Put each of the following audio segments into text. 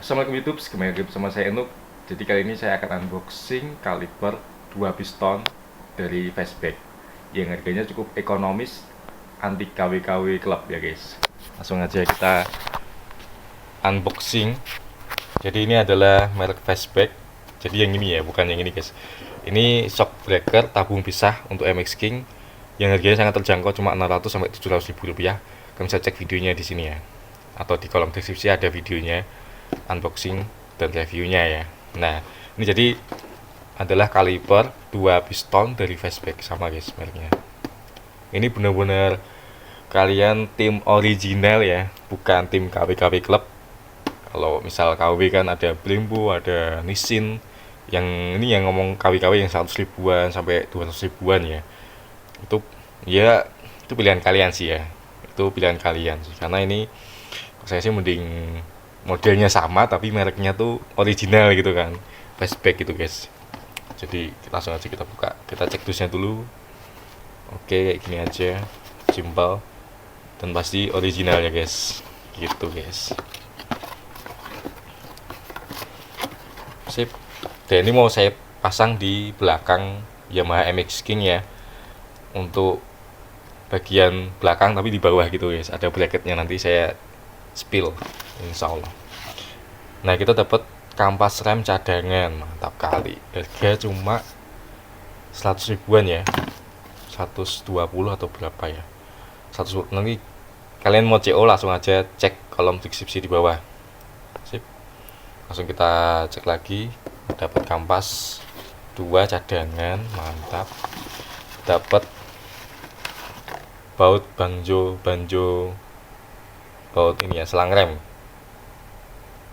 Assalamualaikum YouTube, kembali lagi bersama saya Enuk. Jadi kali ini saya akan unboxing kaliper 2 piston dari Fastback yang harganya cukup ekonomis, anti KW-KW klub ya guys. Langsung aja kita unboxing. Jadi ini adalah merek Fastback. Jadi yang ini ya, bukan yang ini guys. Ini shock breaker tabung pisah untuk MX King yang harganya sangat terjangkau, cuma 600 sampai 700 ribu rupiah. Kalian bisa cek videonya di sini ya, atau di kolom deskripsi ada videonya unboxing dan reviewnya ya. Nah, ini jadi adalah kaliper 2 piston dari Fastback, sama guys mereknya. Ini benar-benar kalian tim original ya, bukan tim KW-KW Club. Kalau misal KW kan ada Brembo, ada Nissin. Yang ini yang ngomong KW-KW yang 100 ribuan sampai 200 ribuan ya. Itu ya itu pilihan kalian sih ya. Itu pilihan kalian sih. Karena ini saya sih mending modelnya sama tapi mereknya tuh original gitu kan, Fastback gitu guys. Jadi langsung aja kita buka, kita cek dusnya dulu. Oke, kayak gini aja, simple dan pasti original ya guys, gitu guys. Sip. Dan ini mau saya pasang di belakang Yamaha MX King ya, untuk bagian belakang tapi di bawah gitu guys, ada bracketnya, nanti saya spill insya Allah. Nah, kita dapat kampas rem cadangan, mantap kali. Harga cuma 100 ribuan ya, 120 atau berapa ya, 100. Nanti kalian mau CO langsung aja cek kolom deskripsi di bawah. Sip, langsung kita cek lagi. Dapat kampas 2 cadangan, mantap. Dapat baut banjo baut ini ya, selang rem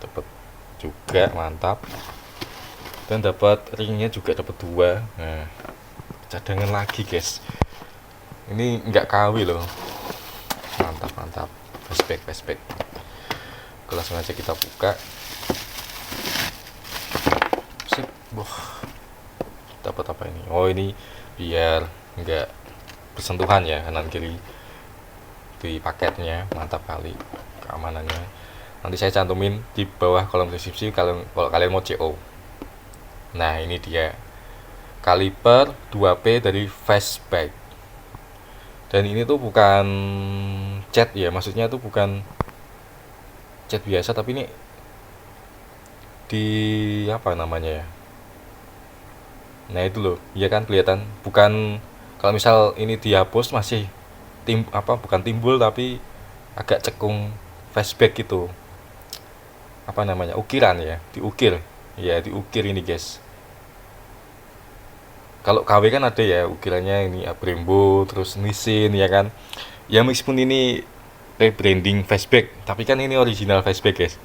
dapat juga, mantap. Dan dapat ringnya juga, dapat 2. Nah, cadangan lagi guys, ini enggak KW loh, mantap. Fastback. Langsung aja kita buka. Sip. Dapat apa ini? Oh, ini biar enggak bersentuhan ya kanan kiri di paketnya, mantap kali keamanannya. Nanti saya cantumin di bawah kolom deskripsi kalau kalian mau CO. Nah, ini dia kaliper 2P dari Fastback. Dan ini tuh bukan cat ya, maksudnya tuh bukan cat biasa, tapi ini di apa namanya ya. Nah, itu loh, iya kan kelihatan. Bukan, kalau misal ini dihapus masih bukan timbul tapi agak cekung Fastback gitu. Apa namanya, ukiran ya, diukir ini guys. Kalau KW kan ada ya ukirannya, ini ya, Brembo terus Nissin ya kan ya. Meskipun ini rebranding Fastback, tapi kan ini original Fastback guys.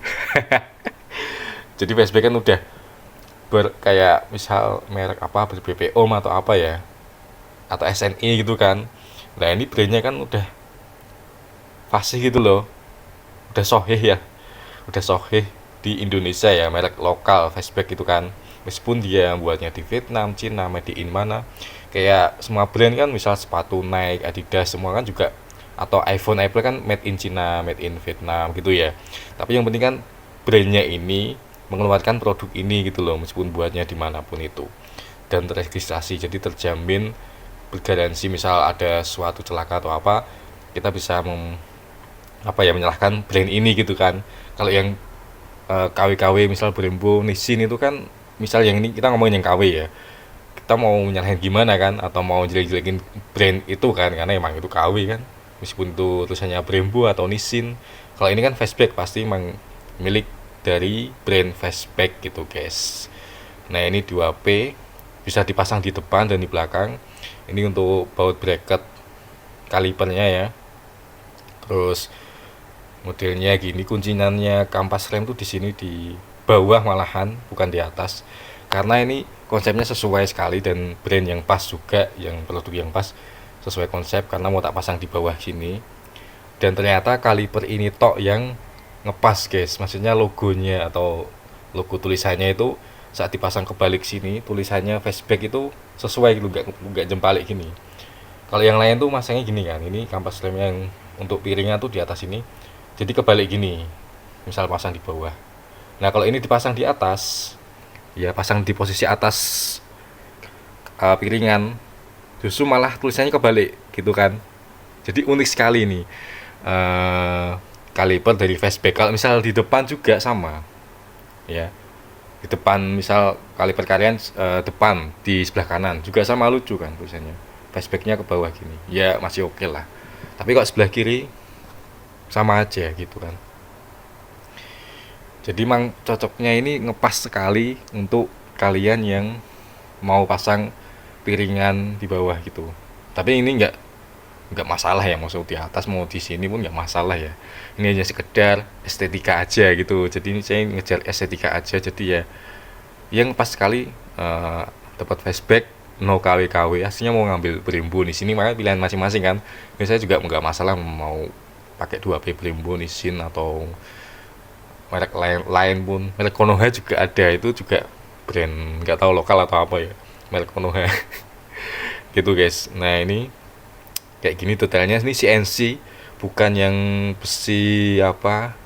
Jadi Fastback kan udah kayak misal merek apa, BPO atau apa ya, atau SNI gitu kan. Nah, ini brandnya kan udah fasih gitu loh, udah soheh di Indonesia ya, merek lokal Fastback gitu kan. Meskipun dia buatnya di Vietnam, Cina, made in mana, kayak semua brand kan, misal sepatu Nike, Adidas semua kan juga, atau iPhone, Apple kan made in Cina, made in Vietnam gitu ya. Tapi yang penting kan brandnya ini mengeluarkan produk ini gitu loh, meskipun buatnya dimanapun itu, dan terregistrasi, jadi terjamin bergaransi. Misal ada suatu celaka atau apa, kita bisa menyalahkan brand ini gitu kan. Kalau yang KW-KW misal Brembo, Nissin itu kan, misal yang ini kita ngomongin yang KW ya, kita mau menyalahin gimana kan, atau mau jelek-jelekin brand itu kan, karena emang itu KW kan, meskipun itu tulisannya Brembo atau Nissin. Kalau ini kan Fastback, pasti emang milik dari brand Fastback gitu guys. Nah, ini 2P, bisa dipasang di depan dan di belakang. Ini untuk baut bracket kalipernya ya. Terus modelnya gini, kuncinannya kampas rem tuh di sini di bawah malahan, bukan di atas. Karena ini konsepnya sesuai sekali, dan brand yang pas juga, yang produk yang pas sesuai konsep, karena mau tak pasang di bawah sini. Dan ternyata kaliper ini tok yang ngepas guys, maksudnya logonya atau logo tulisannya itu saat dipasang kebalik sini, tulisannya Fastback itu sesuai gitu, nggak jempalik gini. Kalau yang lain tuh masangnya gini kan, ini kampas rem yang untuk piringnya tuh di atas ini, jadi kebalik gini, misal pasang di bawah. Nah kalau ini dipasang di atas, ya pasang di posisi atas piringan, justru malah tulisannya kebalik gitu kan. Jadi unik sekali nih kaliper dari fastback. Kalau misal di depan juga sama ya, di depan misal kaliper kalian depan di sebelah kanan juga sama, lucu kan tulisannya, fastbacknya ke bawah gini ya, masih oke lah. Tapi kalau sebelah kiri sama aja gitu kan. Jadi emang cocoknya ini ngepas sekali untuk kalian yang mau pasang piringan di bawah gitu. Tapi ini nggak masalah ya, mau di atas mau di sini pun nggak masalah ya. Ini hanya sekedar estetika aja gitu. Jadi ini saya ngejar estetika aja. Jadi ya yang pas sekali dapat fastback, no KW-KW, aslinya mau ngambil Brembo di sini, makanya pilihan masing-masing kan. Ini saya juga nggak masalah mau pakai 2P Brembo, Nissin atau merek lain pun, merek Konoha juga ada, itu juga brand nggak tahu lokal atau apa ya, merek Konoha. Gitu guys. Nah ini kayak gini detailnya, ini CNC bukan yang besi apa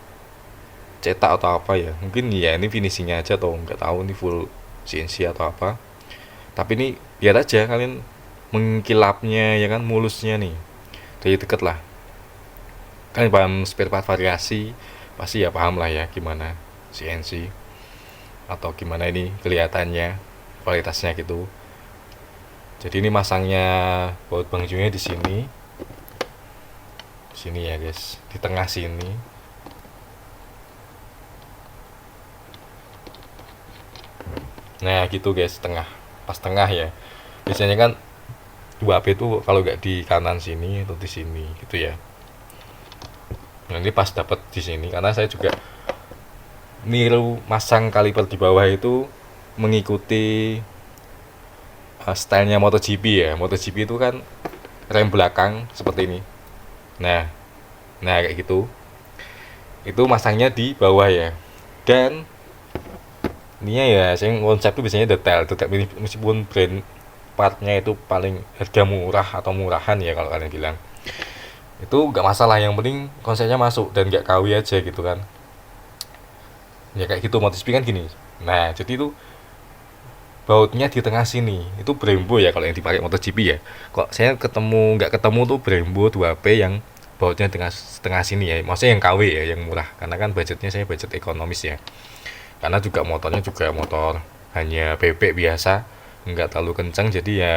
cetak atau apa ya, mungkin ya ini finishingnya aja atau nggak tahu ini full CNC atau apa. Tapi ini lihat aja kalian mengkilapnya ya kan, mulusnya nih dari deket lah. Kalian paham spare part variasi pasti ya, paham lah ya gimana CNC atau gimana ini kelihatannya kualitasnya gitu. Jadi ini masangnya baut bangjunya di sini ya guys, di tengah sini. Nah gitu guys, tengah, pas tengah ya. Biasanya kan 2P itu kalau nggak di kanan sini atau di sini gitu ya. Nah ini pas dapat di sini, karena saya juga niru masang kaliper di bawah itu mengikuti stylenya MotoGP ya. MotoGP itu kan rem belakang seperti ini. Nah kayak gitu. Itu masangnya di bawah ya. Dan ini ya, saya konsep itu biasanya detail. Meskipun brand partnya itu paling harga murah atau murahan ya kalau kalian bilang, itu nggak masalah, yang penting konsepnya masuk dan nggak KW aja gitu kan. Ya kayak gitu, MotoGP kan gini. Nah jadi itu bautnya di tengah sini, itu Brembo ya kalau yang dipakai MotoGP ya. Kok saya nggak ketemu tuh Brembo 2P yang bautnya tengah sini ya, maksudnya yang KW ya, yang murah, karena kan budgetnya saya budget ekonomis ya, karena juga motornya juga motor hanya bebek biasa, nggak terlalu kencang, jadi ya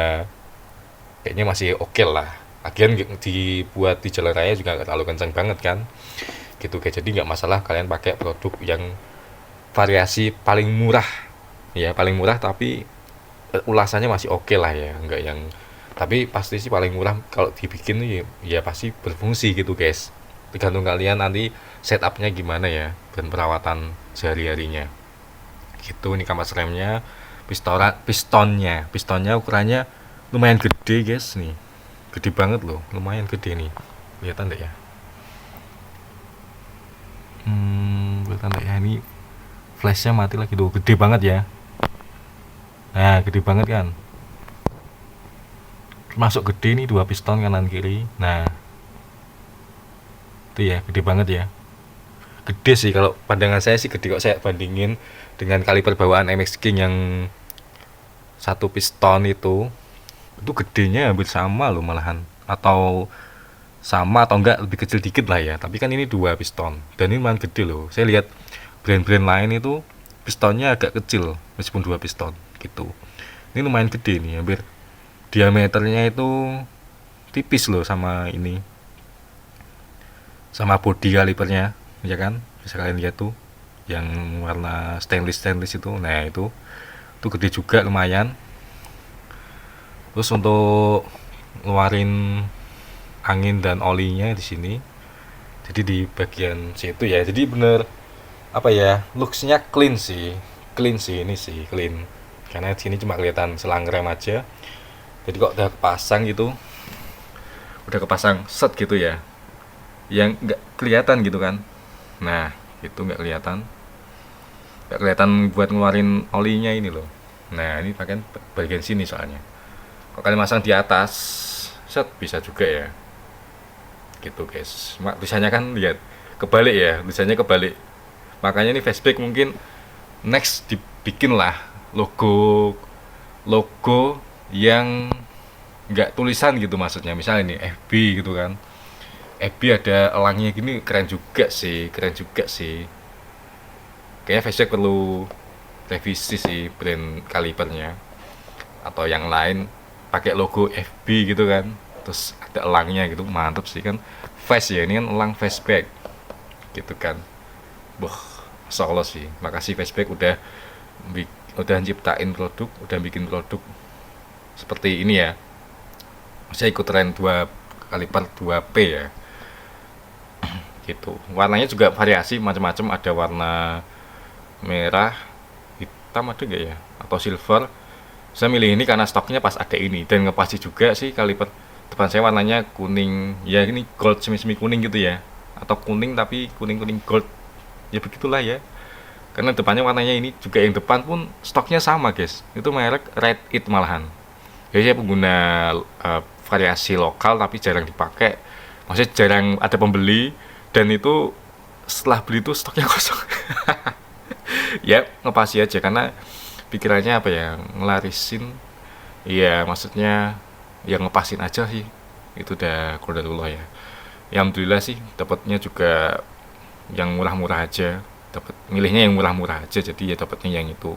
kayaknya masih oke lah. Lagian dibuat di jalan raya juga nggak terlalu kencang banget kan gitu kayak. Jadi nggak masalah kalian pakai produk yang variasi paling murah ya, paling murah tapi ulasannya masih oke lah ya, nggak yang, tapi pasti sih paling murah kalau dibikin ya pasti berfungsi gitu guys. Tergantung kalian nanti setupnya gimana ya dan perawatan sehari-harinya gitu. Ini kampas remnya, pistonnya ukurannya lumayan gede guys, nih gede banget loh, lumayan gede nih, kelihatan deh ya. Kelihatan deh ya, ini flashnya mati lagi tuh, gede banget ya. Nah gede banget kan, masuk gede nih, 2 piston kanan kiri. Nah itu ya, gede banget ya, gede sih kalau pandangan saya sih gede. Kok saya bandingin dengan kaliper bawaan MX King yang 1 piston itu gedenya hampir sama loh malahan, atau sama atau enggak lebih kecil dikit lah ya. Tapi kan ini 2 piston dan ini memang gede loh. Saya lihat brand-brand lain itu pistonnya agak kecil meskipun 2 piston gitu. Ini lumayan gede nih, hampir diameternya itu tipis loh sama ini, sama body kalipernya ya kan, bisa kalian lihat tuh yang warna stainless itu. Nah itu gede juga lumayan. Terus untuk ngeluarin angin dan olinya di sini, jadi di bagian situ ya. Jadi bener apa ya, looksnya clean sih ini sih clean, karena di sini cuma kelihatan selang rem aja. Jadi kok udah kepasang gitu, udah kepasang set gitu ya, yang nggak kelihatan gitu kan. Nah itu nggak kelihatan buat ngeluarin olinya ini loh. Nah ini bagian sini soalnya. Kalau kalian masang di atas set bisa juga ya gitu guys. Tulisannya kan lihat kebalik ya, tulisannya kebalik, makanya ini fastback mungkin Next dibikinlah logo logo yang nggak tulisan gitu, maksudnya misalnya ini FB gitu kan, FB ada elangnya gini, keren juga sih. Kayaknya Fastback perlu revisi sih brand kalipernya, atau yang lain pakai logo FB gitu kan, terus ada elangnya gitu, mantep sih kan. Fast ya, ini kan elang Fastback gitu kan. Wah, Masya Allah sih, makasih Fastback udah ciptain produk, udah bikin produk seperti ini ya. Saya ikut tren 2 kaliper 2P ya gitu. Warnanya juga variasi macam-macam, ada warna merah, hitam ada gak ya, atau silver. Saya milih ini karena stoknya pas ada ini, dan ngepasti juga sih kaliper depan saya warnanya kuning ya, ini gold semi-semi kuning gitu ya, atau kuning tapi kuning-kuning gold ya, begitulah ya. Karena depannya warnanya ini juga, yang depan pun stoknya sama guys, itu merek Red It malahan. Jadi saya pengguna variasi lokal tapi jarang dipakai, maksudnya jarang ada pembeli, dan itu setelah beli itu stoknya kosong. Ya ngepasi aja, karena pikirannya apa ya, ngelarisin ya, maksudnya yang ngepasin aja sih, itu udah qadarullah ya. Ya alhamdulillah sih dapatnya juga yang murah-murah aja, dapat milihnya yang murah-murah aja, jadi ya dapatnya yang itu.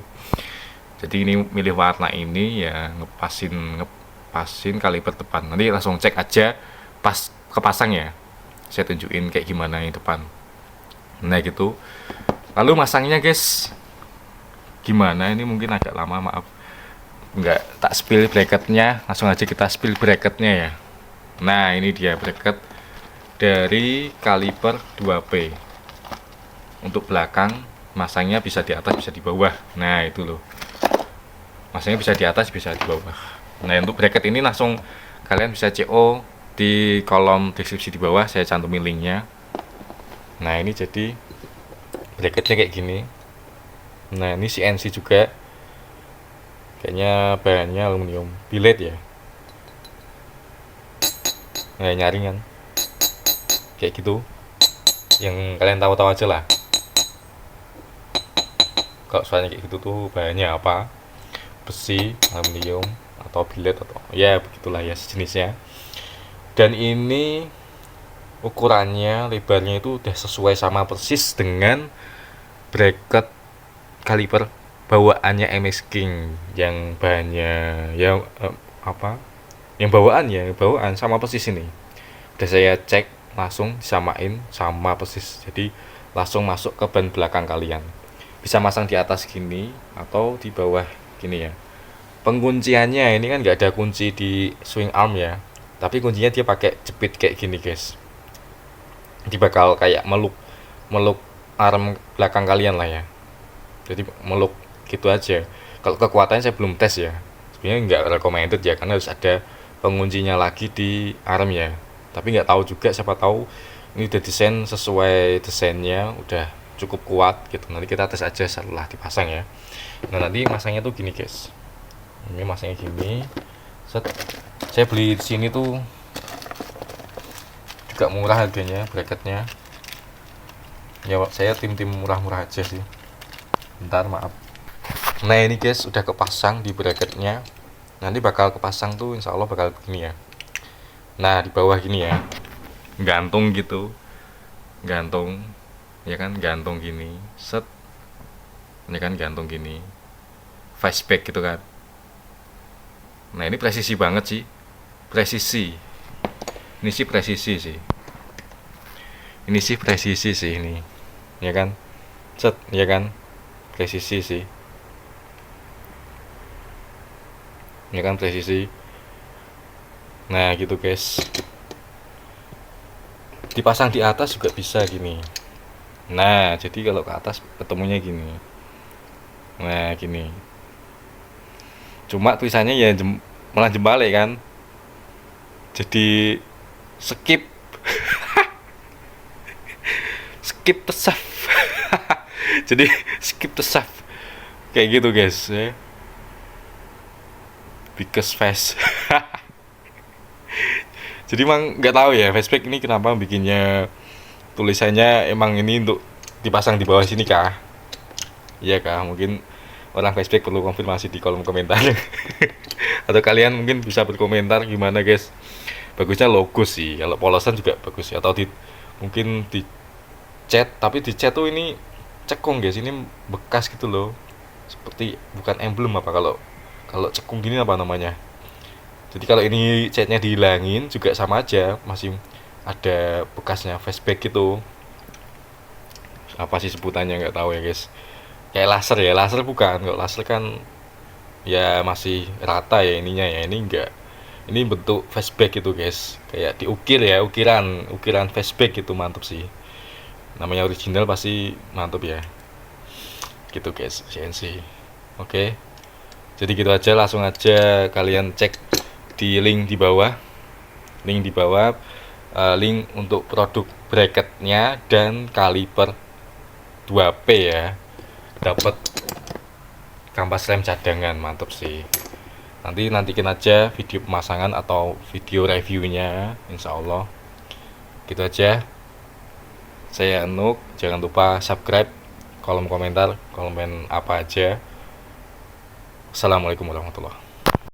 Jadi ini milih warna ini ya, ngepasin kaliper depan, nanti langsung cek aja pas kepasang ya, saya tunjukin kayak gimana yang depan. Nah gitu, lalu masangnya guys gimana, ini mungkin agak lama, maaf nggak tak spill bracketnya, langsung aja kita spill bracketnya ya. Nah ini dia bracket dari kaliper 2P. Untuk belakang masangnya bisa di atas bisa di bawah, nah itu loh, masangnya bisa di atas bisa di bawah. Nah untuk bracket ini langsung kalian bisa CO di kolom deskripsi di bawah, saya cantumin linknya. Nah ini jadi bracketnya kayak gini. Nah ini CNC juga, kayaknya bahannya aluminium billet ya, nggak nyaring kan, kayak gitu, yang kalian tahu-tahu aja lah kalau soalnya kayak gitu tuh bahannya apa, besi, aluminium, atau billet, atau ya begitulah ya sejenisnya. Dan ini ukurannya, lebarnya itu udah sesuai sama persis dengan bracket kaliper bawaannya MX King, yang bahannya yang yang bawaan sama persis ini. Udah saya cek, langsung disamain sama persis, jadi langsung masuk ke ban belakang kalian. Bisa masang di atas gini atau di bawah gini ya. Pengunciannya ini kan nggak ada kunci di swing arm ya, tapi kuncinya dia pakai jepit kayak gini guys. Dia bakal kayak meluk meluk arm belakang kalian lah ya, jadi meluk gitu aja. Kalau kekuatannya saya belum tes ya, sebenarnya nggak recommended ya, karena harus ada penguncinya lagi di arm ya. Tapi nggak tahu juga, siapa tahu ini udah desain sesuai desainnya, udah cukup kuat gitu. Nanti kita tes aja setelah dipasang ya. Nah nanti masangnya tuh gini guys, ini masangnya gini. Set. Saya beli di sini tuh juga murah harganya, bracketnya ya, saya tim murah-murah aja sih. Bentar maaf. Nah ini guys udah kepasang di bracketnya, nanti bakal kepasang tuh insya Allah bakal begini ya. Nah di bawah gini ya, gantung gitu, gantung ya kan, gantung gini, set, ini kan gantung gini, fastback gitu kan. Nah ini presisi banget sih, presisi, ini sih presisi sih, ini sih presisi sih ini, ya kan, set, ya kan, presisi sih, ya kan, presisi. Nah gitu guys, dipasang di atas juga bisa gini. Nah jadi kalau ke atas ketemunya gini, nah gini, cuma tulisannya ya malah jembalik kan, jadi skip skip the shaft. Jadi skip the shaft kayak gitu guys ya, because fast. Jadi emang nggak tahu ya Fastback ini kenapa bikinnya tulisannya emang ini untuk dipasang di bawah sini kah, Iya kah, mungkin orang flashback perlu konfirmasi di kolom komentar. Atau kalian mungkin bisa berkomentar gimana guys. Bagusnya logo sih, kalau polosan juga bagus ya. Atau mungkin di chat, tapi di chat tuh ini cekung guys, ini bekas gitu loh. Seperti bukan emblem apa, kalau kalau cekung gini apa namanya. Jadi kalau ini chatnya dihilangin juga sama aja, masih ada bekasnya flashback gitu. Apa sih sebutannya nggak tahu ya guys. Kayak laser ya, laser bukan, kalau laser kan ya masih rata ya ininya, ya ini enggak. Ini bentuk flashback gitu guys, kayak diukir ya, ukiran ukiran flashback gitu, mantep sih. Namanya original pasti mantep ya, gitu guys, CNC. Oke, jadi gitu aja, langsung aja kalian cek di link di bawah, link di bawah, link untuk produk bracketnya dan kaliper 2P ya, dapat kampas rem cadangan, mantep sih. Nantikan aja video pemasangan atau video reviewnya, insya Allah. Gitu aja, saya Anuk, jangan lupa subscribe, kolom komentar, komen apa aja. Assalamualaikum warahmatullahi wabarakatuh.